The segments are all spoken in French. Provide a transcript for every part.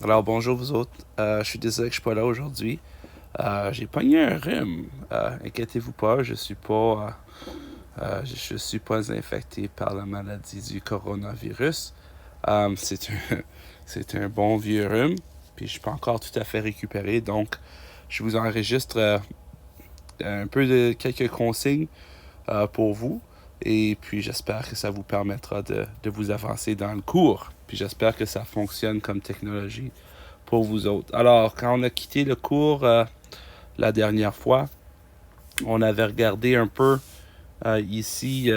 Alors bonjour vous autres, je suis désolé que je suis pas là aujourd'hui. J'ai pogné un rhume. Inquiétez-vous pas, je suis pas infecté par la maladie du coronavirus. C'est un, c'est un bon vieux rhume, puis je suis pas encore tout à fait récupéré, donc je vous enregistre un peu de quelques consignes pour vous. Et puis j'espère que ça vous permettra de vous avancer dans le cours. Puis j'espère que ça fonctionne comme technologie pour vous autres. Alors, quand on a quitté le cours la dernière fois, on avait regardé un peu ici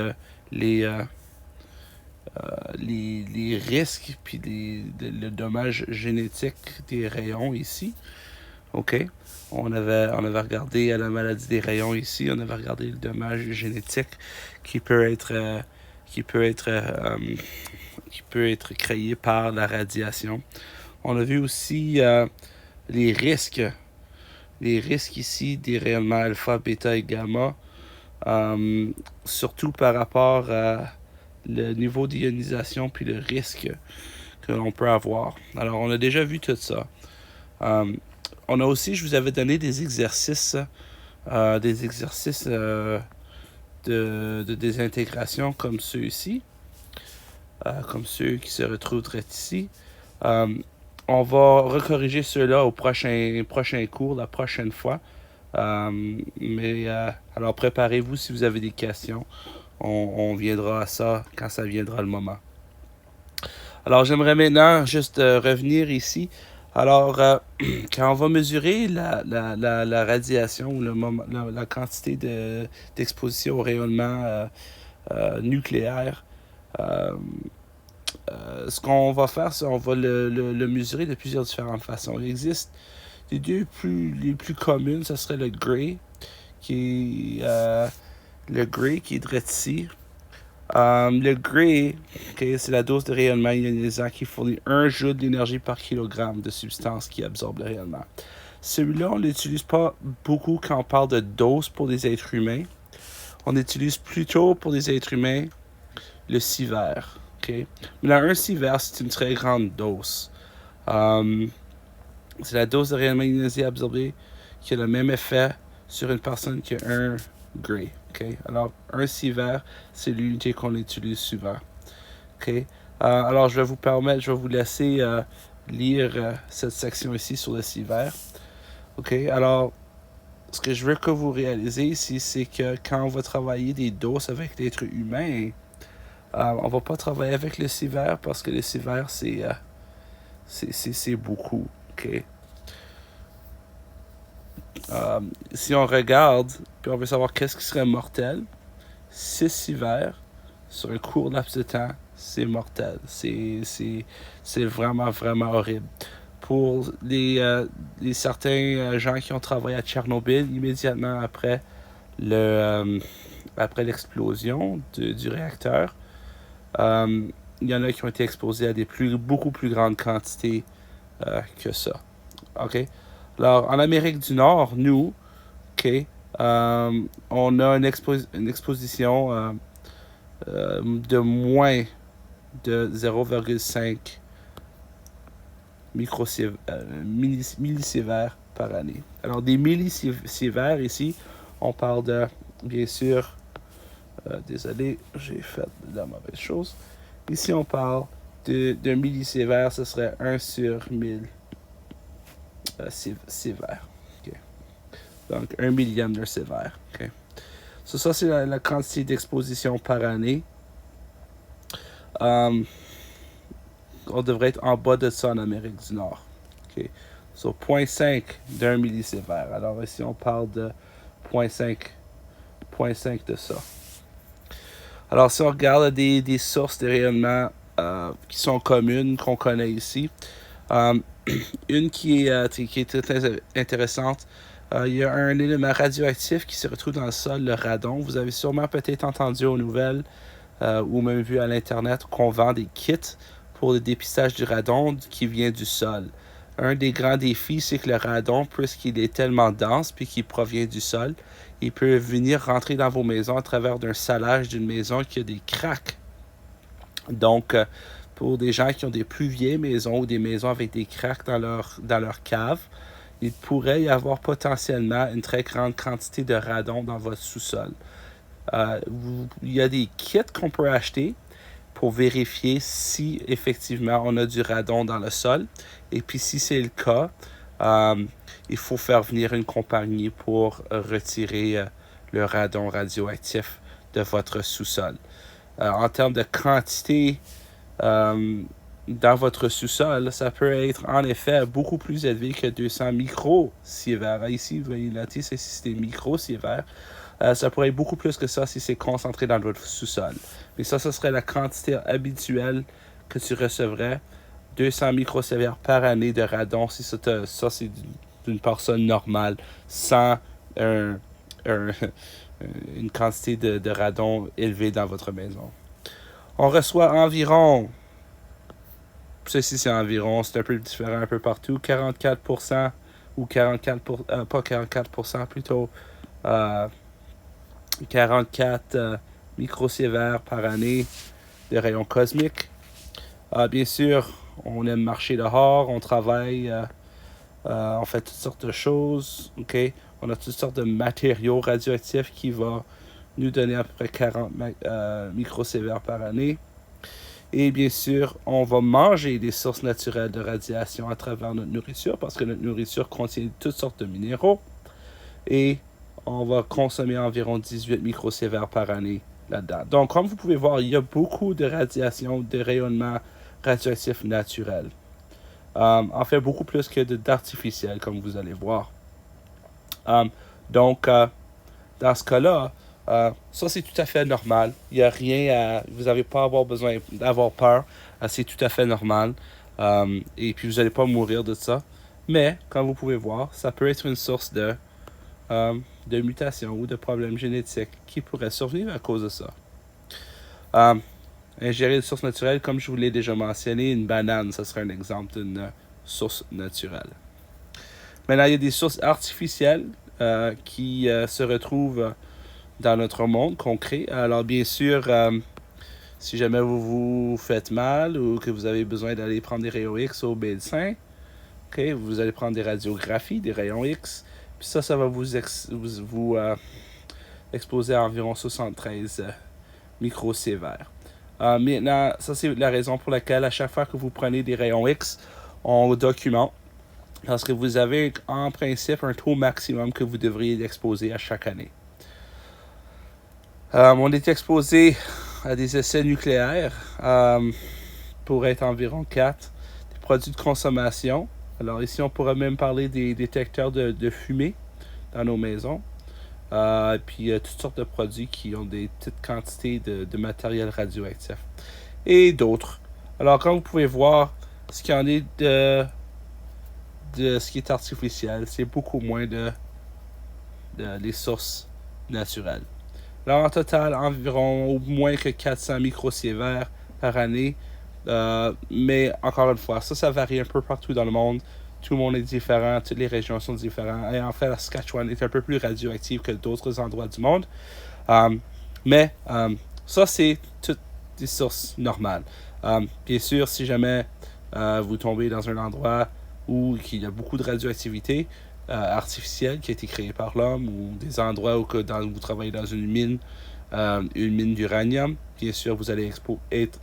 les, euh, les risques puis le dommage génétique des rayons ici. OK? On avait regardé la maladie des rayons ici. On avait regardé le dommage génétique qui peut être, qui peut être, qui peut être créé par la radiation. On a vu aussi les risques les risques ici des rayonnements alpha, bêta et gamma, euh, surtout par rapport à le niveau d'ionisation puis le risque que l'on peut avoir. Alors, on a déjà vu tout ça. Euh, on a aussi, je vous avais donné des exercices de désintégration comme ceux-ci, comme ceux qui se retrouveraient ici. Euh, on va recorriger ceux-là au prochain cours, la prochaine fois. Alors préparez-vous si vous avez des questions. On viendra à ça quand ça viendra le moment. Alors j'aimerais maintenant juste revenir ici. Alors, quand on va mesurer la radiation ou la quantité d'exposition au rayonnement nucléaire, euh, ce qu'on va faire, c'est qu'on va le mesurer de plusieurs différentes façons. Il existe les plus communes, ce serait le gray, le gray qui est direct ici. Le gray, okay, c'est la dose de rayonnement ionisant qui fournit 1 joule d'énergie par kilogramme de substance qui absorbe le rayonnement. Celui-là, on ne l'utilise pas beaucoup quand on parle de dose pour des êtres humains. On utilise plutôt pour des êtres humains le sievert. Okay? Mais là, un sievert, c'est une très grande dose. Um, c'est la dose de rayonnement ionisé absorbé qui a le même effet sur une personne qu'un gray. Okay? Alors, un sievert, c'est l'unité qu'on utilise souvent. Okay? Alors, je vais vous laisser lire cette section ici sur le sievert. Okay? Alors, ce que je veux que vous réalisez ici, c'est que quand on va travailler des doses avec l'être humain, on va pas travailler avec le sievert parce que le sievert, c'est beaucoup. Okay? Si on regarde, puis on veut savoir qu'est-ce qui serait mortel, 6 hivers sur un court laps de temps, c'est mortel. C'est vraiment, vraiment horrible. Pour les certains gens qui ont travaillé à Tchernobyl, immédiatement après l'explosion du réacteur, il y en a qui ont été exposés à beaucoup plus grandes quantités que ça. OK? Alors, en Amérique du Nord, nous, OK, on a une exposition de moins de 0,5 millisieverts par année. Alors, des millisieverts ici, on parle de, bien sûr, désolé, j'ai fait la mauvaise chose. Ici, on parle d'un millisievert, ce serait 1 sur 1000 sievert. Okay. Donc, 1 millième de sievert. Okay. Ça c'est la quantité d'exposition par année. On devrait être en bas de ça en Amérique du Nord. Okay. So, 0,5 d'un millisievert. Alors ici, on parle de 0,5 de ça. Alors, si on regarde des sources de rayonnement qui sont communes, qu'on connaît ici, une qui est très intéressante, il y a un élément radioactif qui se retrouve dans le sol, le radon. Vous avez sûrement peut-être entendu aux nouvelles ou même vu à l'internet qu'on vend des kits pour le dépistage du radon qui vient du sol. Un des grands défis, c'est que le radon, puisqu'il est tellement dense puis qu'il provient du sol, il peut venir rentrer dans vos maisons à travers d'un salage d'une maison qui a des craques. Donc, pour des gens qui ont des plus vieilles maisons ou des maisons avec des cracks dans leur cave, il pourrait y avoir potentiellement une très grande quantité de radon dans votre sous-sol. Il y a des kits qu'on peut acheter pour vérifier si effectivement on a du radon dans le sol. Et puis si c'est le cas, il faut faire venir une compagnie pour retirer le radon radioactif de votre sous-sol. En termes de quantité dans votre sous-sol, ça peut être en effet beaucoup plus élevé que 200 microsieverts. Ici, vous voyez là, c'est des microsieverts. Ça pourrait être beaucoup plus que ça si c'est concentré dans votre sous-sol. Mais ça serait la quantité habituelle que tu recevrais. 200 microsieverts par année de radon, si ça c'est d'une personne normale, sans une quantité de radon élevée dans votre maison. On reçoit environ, ceci c'est environ, c'est un peu différent un peu partout, 44% ou 44%, pas 44% plutôt, 44 microsieverts par année de rayons cosmiques. Bien sûr, on aime marcher dehors, on travaille, on fait toutes sortes de choses. Okay? On a toutes sortes de matériaux radioactifs qui vont nous donner à peu près 40 microsieverts par année. Et bien sûr, on va manger des sources naturelles de radiation à travers notre nourriture parce que notre nourriture contient toutes sortes de minéraux. Et on va consommer environ 18 microsieverts par année là-dedans. Donc, comme vous pouvez voir, il y a beaucoup de radiation, de rayonnement radioactif naturel. En fait, beaucoup plus que d'artificiel, comme vous allez voir. Donc, dans ce cas-là, ça c'est tout à fait normal. Il n'y a rien à... Vous n'avez pas besoin d'avoir peur. C'est tout à fait normal. Et puis, vous n'allez pas mourir de ça. Mais, comme vous pouvez voir, ça peut être une source de mutations ou de problèmes génétiques qui pourraient survenir à cause de ça. Ingérer des sources naturelles, comme je vous l'ai déjà mentionné, une banane, ça serait un exemple d'une source naturelle. Maintenant, il y a des sources artificielles qui se retrouvent dans notre monde qu'on crée. Alors, bien sûr, si jamais vous vous faites mal ou que vous avez besoin d'aller prendre des rayons X au médecin, okay, vous allez prendre des radiographies, des rayons X, puis ça va vous exposer à environ 73 microsieverts. Maintenant, ça c'est la raison pour laquelle à chaque fois que vous prenez des rayons X, on documente parce que vous avez en principe un taux maximum que vous devriez exposer à chaque année. On est exposé à des essais nucléaires pour être environ 4, des produits de consommation. Alors ici, on pourrait même parler des détecteurs de fumée dans nos maisons. Puis toutes sortes de produits qui ont des petites quantités de matériel radioactif. Et d'autres. Alors, comme vous pouvez voir, ce qui en est de ce qui est artificiel, c'est beaucoup moins de les sources naturelles. Alors, en total, environ au moins que 400 microsieverts par année. Mais encore une fois, ça varie un peu partout dans le monde. Tout le monde est différent, toutes les régions sont différentes. Et en fait, la Saskatchewan est un peu plus radioactive que d'autres endroits du monde. Mais ça, c'est toutes des sources normales. Bien sûr, si jamais vous tombez dans un endroit où il y a beaucoup de radioactivité artificielle qui a été créée par l'homme, ou des endroits où vous travaillez dans une mine d'uranium, bien sûr, vous allez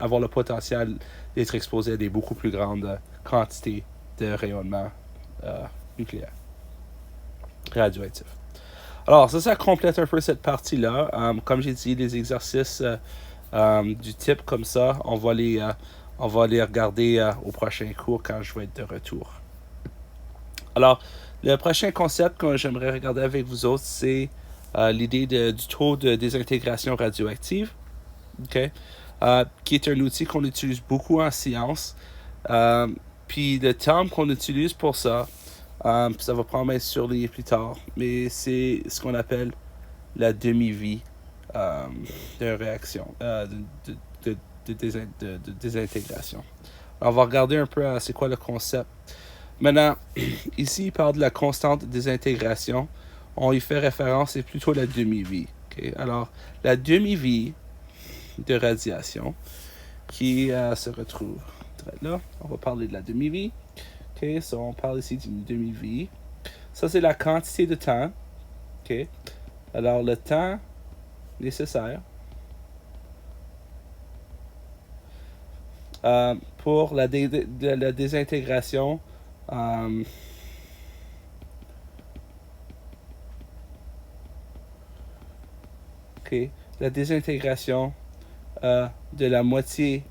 avoir le potentiel d'être exposé à des beaucoup plus grandes quantités de rayonnement nucléaire radioactif. Alors, ça complète un peu cette partie-là. Comme j'ai dit, les exercices du type comme ça, on va les regarder au prochain cours quand je vais être de retour. Alors, le prochain concept que j'aimerais regarder avec vous autres, c'est l'idée du taux de désintégration radioactive, okay? Qui est un outil qu'on utilise beaucoup en science. Puis le terme qu'on utilise pour ça, ça va probablement être surligné plus tard, mais c'est ce qu'on appelle la demi-vie d'une réaction, de désintégration. Alors, on va regarder un peu c'est quoi le concept. Maintenant, ici, il parle de la constante de désintégration. On y fait référence, c'est plutôt la demi-vie. Okay? Alors, la demi-vie de radiation qui se retrouve là. On va parler de la demi-vie. OK, so on parle ici d'une demi-vie. Ça, c'est la quantité de temps. OK. Alors, le temps nécessaire pour la désintégration OK, la désintégration de la moitié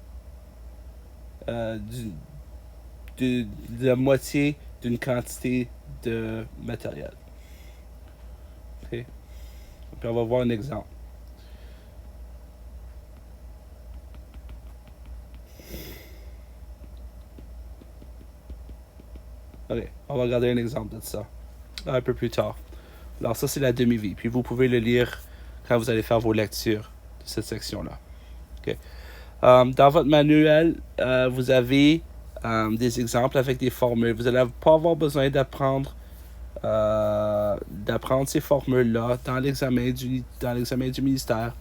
de la moitié d'une quantité de matériel. OK. Puis on va voir un exemple. OK, on va regarder un exemple de ça un peu plus tard. Alors ça, c'est la demi-vie. Puis vous pouvez le lire quand vous allez faire vos lectures de cette section-là. OK. Dans votre manuel, vous avez des exemples avec des formules. Vous n'allez pas avoir besoin d'apprendre ces formules-là dans l'examen du ministère.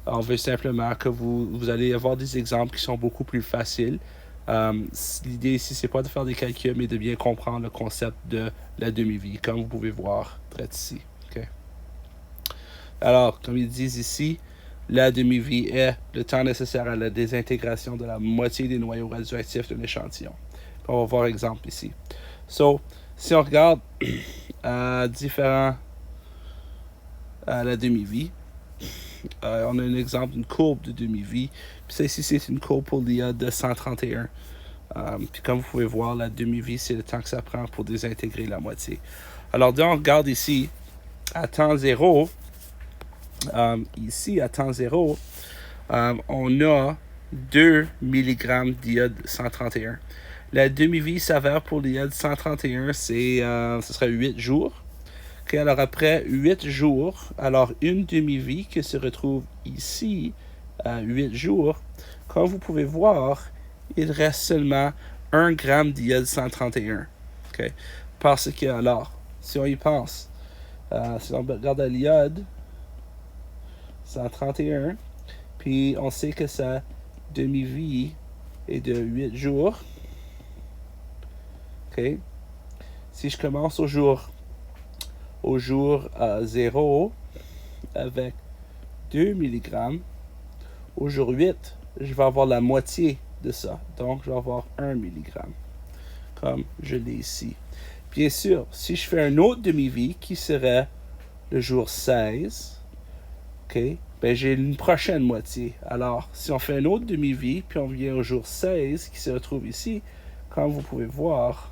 On veut simplement que vous allez avoir des exemples qui sont beaucoup plus faciles. L'idée ici, c'est pas de faire des calculs, mais de bien comprendre le concept de la demi-vie, comme vous pouvez voir très ici. Okay. Alors, comme ils disent ici, la demi-vie est le temps nécessaire à la désintégration de la moitié des noyaux radioactifs d'un échantillon. On va voir exemple ici. So, si on regarde différents la demi-vie, on a un exemple d'une courbe de demi-vie. Puis ça ici, c'est une courbe pour l'iode de 131. Puis comme vous pouvez voir, la demi-vie, c'est le temps que ça prend pour désintégrer la moitié. Alors, on regarde ici, à temps zéro, ici, à temps zéro, on a 2 mg d'iode 131. La demi-vie s'avère pour l'iode 131, ce serait 8 jours. Okay, alors après 8 jours, alors une demi-vie qui se retrouve ici à 8 jours, comme vous pouvez voir, il reste seulement 1 gramme d'iode 131. Okay? Parce que, alors, si on y pense, si on regarde l'iode 131, puis on sait que sa demi-vie est de 8 jours. Okay? Si je commence au jour 0 avec 2 mg, au jour 8, je vais avoir la moitié de ça. Donc, je vais avoir 1 mg, comme je l'ai ici. Bien sûr, si je fais un autre demi-vie qui serait le jour 16, okay, ben j'ai une prochaine moitié. Alors, si on fait un autre demi-vie, puis on vient au jour 16 qui se retrouve ici, comme vous pouvez voir,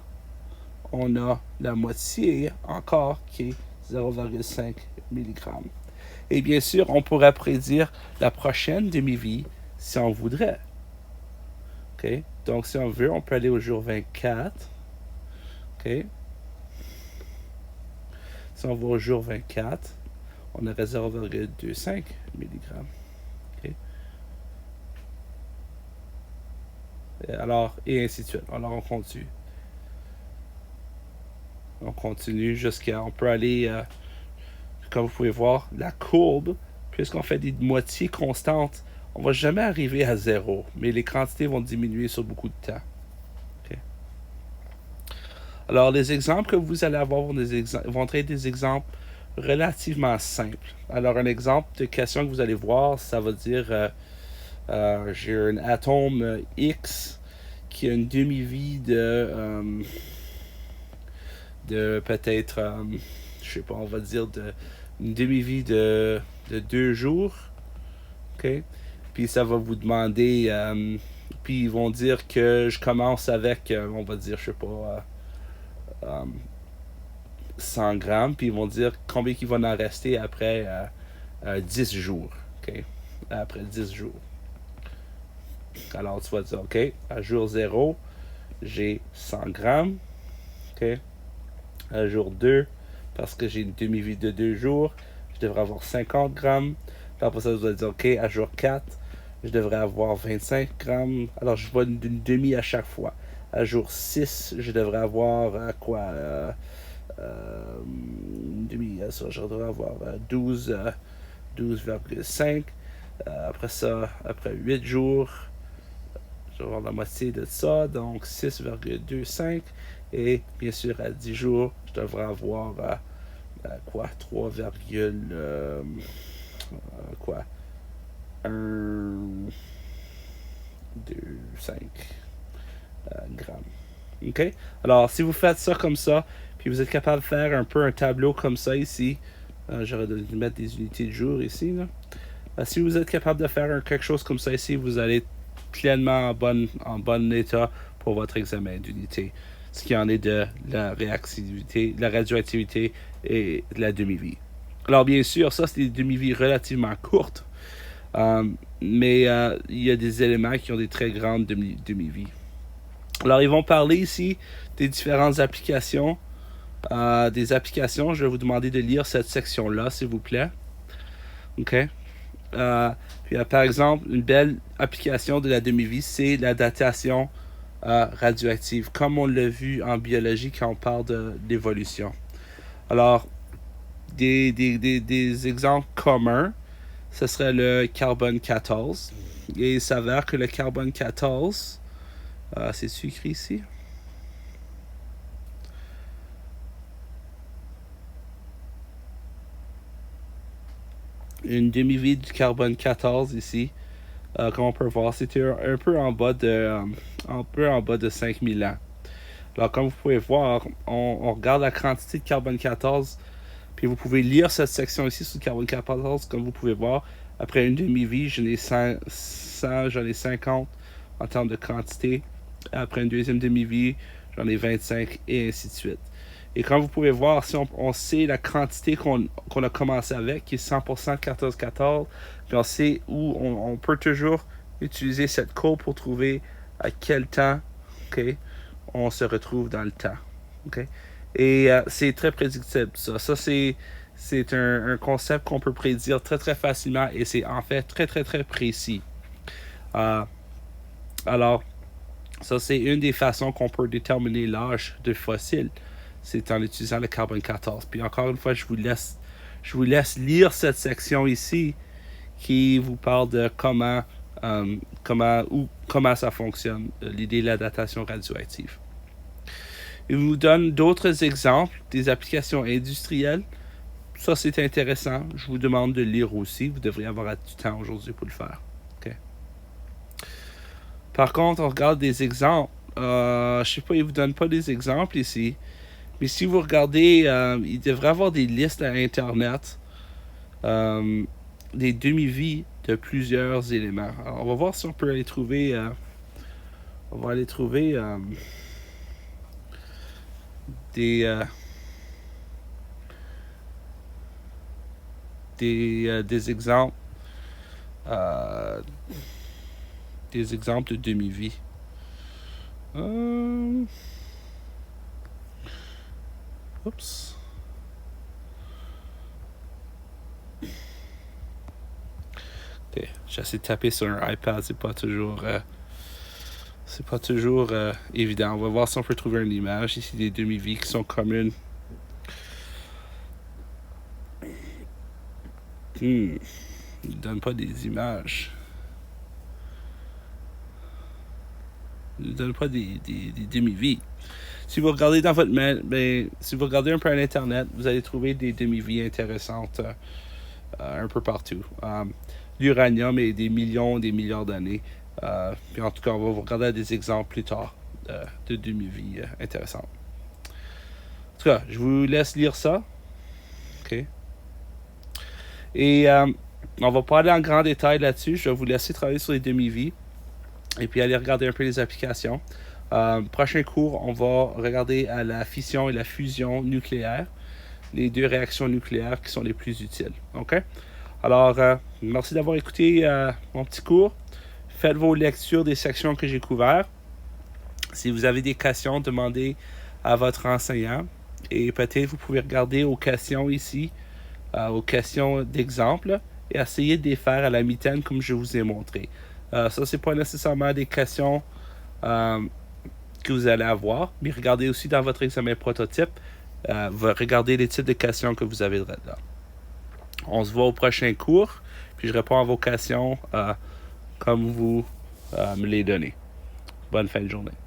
on a la moitié encore qui est 0,5 mg. Et bien sûr, on pourrait prédire la prochaine demi-vie si on voudrait. Okay? Donc, si on veut, on peut aller au jour 24. Okay? Si on va au jour 24, on aurait 0,25 mg. Okay? Alors, et ainsi de suite. Alors, on continue. On continue jusqu'à... On peut aller... comme vous pouvez voir, la courbe, puisqu'on fait des moitiés constantes, on ne va jamais arriver à 0, mais les quantités vont diminuer sur beaucoup de temps. Okay. Alors, les exemples que vous allez avoir vont être des exemples relativement simples. Alors, un exemple de question que vous allez voir, ça va dire, j'ai un atome X qui a une demi-vie de peut-être, je sais pas, on va dire une demi-vie de 2 jours. OK? Puis ça va vous demander, puis ils vont dire que je commence avec, on va dire, je sais pas, 100 grammes, puis ils vont dire combien il va en rester après 10 jours. OK? Après 10 jours. Alors tu vas dire, OK, à jour 0, j'ai 100 grammes. OK? À jour 2, parce que j'ai une demi-vie de 2 jours, je devrais avoir 50 grammes. Puis après ça, je vais dire, OK, à jour 4, je devrais avoir 25 grammes. Alors, je vois une demi à chaque fois. À jour 6, je devrais avoir une demi, ça, je devrais avoir 12,5. Après ça, après 8 jours, je vais avoir la moitié de ça, donc 6,25. Et bien sûr, à 10 jours, je devrais avoir quoi 3, quoi 1, 2, 5 grammes. OK? Alors, si vous faites ça comme ça, puis vous êtes capable de faire un peu un tableau comme ça ici, j'aurais dû mettre des unités de jour ici, là. Si vous êtes capable de faire quelque chose comme ça ici, vous allez pleinement en bon état pour votre examen d'unité. Ce qui en est de la réactivité, de la radioactivité et de la demi-vie. Alors bien sûr, ça c'est des demi-vies relativement courtes, mais il y a des éléments qui ont des très grandes demi-vies. Alors ils vont parler ici des différentes applications. Des applications, je vais vous demander de lire cette section-là, s'il vous plaît. OK? Puis, par exemple, une belle application de la demi-vie, c'est la datation radioactive, comme on l'a vu en biologie quand on parle d'évolution. Alors, des exemples communs, ce serait le carbone 14. Et il s'avère que le carbone 14, c'est écrit ici? Une demi-vie du carbone 14 ici. Comme on peut voir, c'était un peu en bas de 5000 ans. Alors, comme vous pouvez voir, on regarde la quantité de carbone 14, puis vous pouvez lire cette section ici sur le carbone 14, comme vous pouvez voir. Après une demi-vie, j'en ai 100, j'en ai 50 en termes de quantité. Après une deuxième demi-vie, j'en ai 25 et ainsi de suite. Et comme vous pouvez voir, si on sait la quantité qu'on a commencé avec, qui est 100% 14-14, puis on sait où on peut toujours utiliser cette courbe pour trouver à quel temps, okay, on se retrouve dans le temps. Okay? Et c'est très prédictible, ça. Ça, c'est un concept qu'on peut prédire très, très facilement et c'est en fait très, très, très précis. Alors, ça, c'est une des façons qu'on peut déterminer l'âge de fossiles. C'est en utilisant le carbone 14. Puis encore une fois, je vous laisse lire cette section ici qui vous parle de comment ça fonctionne, l'idée de la datation radioactive. Il vous donne d'autres exemples, des applications industrielles. Ça, c'est intéressant. Je vous demande de lire aussi. Vous devriez avoir du temps aujourd'hui pour le faire. Okay. Par contre, on regarde des exemples. Je sais pas, il ne vous donne pas des exemples ici. Mais si vous regardez, il devrait y avoir des listes à Internet, des demi-vies de plusieurs éléments. Alors, on va voir si on peut aller trouver. On va aller trouver des exemples. Des exemples de demi-vie. Oups. Okay. J'essaie de taper sur un iPad, c'est pas toujours évident. On va voir si on peut trouver une image ici des demi-vies qui sont communes. Il ne donne pas des images. Il ne donne pas des demi-vies. Si vous regardez dans votre mail, si vous regardez un peu à l'internet, vous allez trouver des demi-vies intéressantes un peu partout. L'uranium est des milliards d'années. Puis en tout cas, on va vous regarder des exemples plus tard de demi-vies intéressantes. En tout cas, je vous laisse lire ça. OK. Et on va pas aller en grand détail là-dessus. Je vais vous laisser travailler sur les demi-vies et puis aller regarder un peu les applications. Prochain cours, on va regarder à la fission et la fusion nucléaire, les deux réactions nucléaires qui sont les plus utiles. OK? Alors, merci d'avoir écouté mon petit cours. Faites vos lectures des sections que j'ai couvertes. Si vous avez des questions, demandez à votre enseignant. Et peut-être vous pouvez regarder aux questions ici, aux questions d'exemple, et essayer de les faire à la mitaine comme je vous ai montré. Ça, c'est pas nécessairement des questions que vous allez avoir, mais regardez aussi dans votre examen prototype, regardez les types de questions que vous avez là. On se voit au prochain cours, puis je réponds à vos questions comme vous me les donnez. Bonne fin de journée.